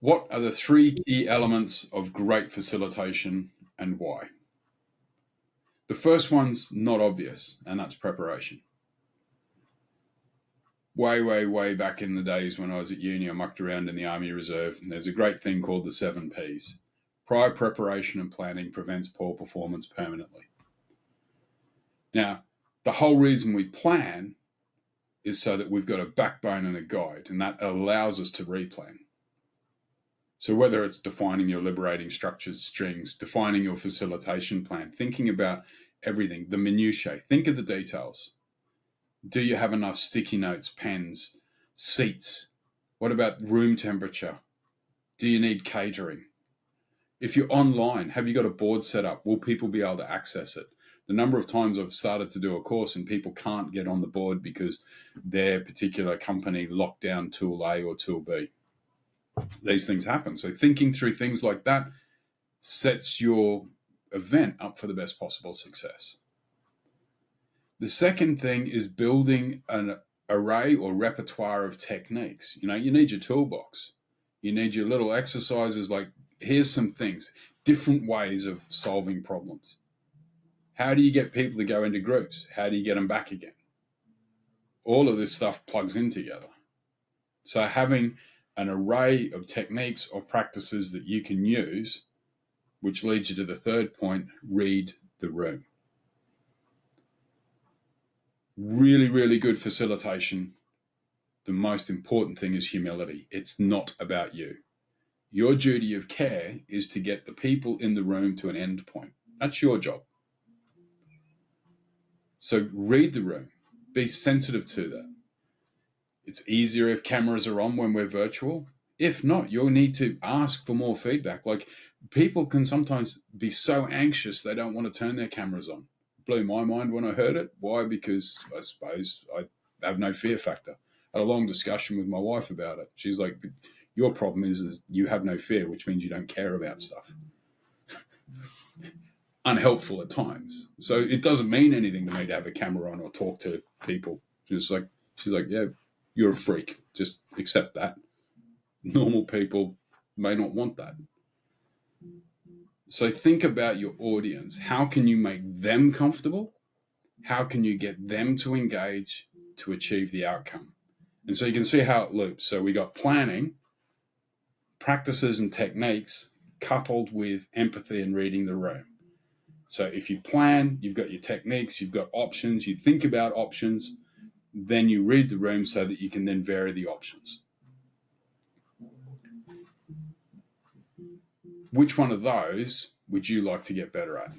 What are the three key elements of great facilitation and why? The first one's not obvious, and that's preparation. Way back in the days when I was at uni, I mucked around in the Army Reserve, and there's a great thing called the 7 Ps. Prior preparation and planning prevents poor performance permanently. Now, the whole reason we plan is so that we've got a backbone and a guide, and that allows us to replan. So whether it's defining your liberating structures, strings, defining your facilitation plan, thinking about everything, the minutiae, think of the details. Do you have enough sticky notes, pens, seats? What about room temperature? Do you need catering? If you're online, have you got a board set up? Will people be able to access it? The number of times I've started to do a course and people can't get on the board because their particular company locked down tool A or tool B. These things happen. So thinking through things like that sets your event up for the best possible success. The second thing is building an array or repertoire of techniques. You need your toolbox. You need your little exercises like, here's some things, different ways of solving problems. How do you get people to go into groups? How do you get them back again? All of this stuff plugs in together. So having an array of techniques or practices that you can use, which leads you to the third point, read the room. Really good facilitation. The most important thing is humility. It's not about you. Your duty of care is to get the people in the room to an end point. That's your job. So read the room. Be sensitive to that. It's easier if cameras are on when we're virtual. If not, you'll need to ask for more feedback. Like, people can sometimes be so anxious they don't want to turn their cameras on. Blew my mind when I heard it. Why? Because I suppose I have no fear factor. I had a long discussion with my wife about it. She's like, your problem is you have no fear, which means you don't care about stuff. Unhelpful at times. So it doesn't mean anything to me to have a camera on or talk to people. She's like, yeah, you're a freak. Just accept that. Normal people may not want that. So think about your audience. How can you make them comfortable? How can you get them to engage to achieve the outcome? And so you can see how it loops. So we got planning, practices and techniques coupled with empathy and reading the room. So if you plan, you've got your techniques, you've got options, you think about options, then you read the room so that you can then vary the options. Which one of those would you like to get better at?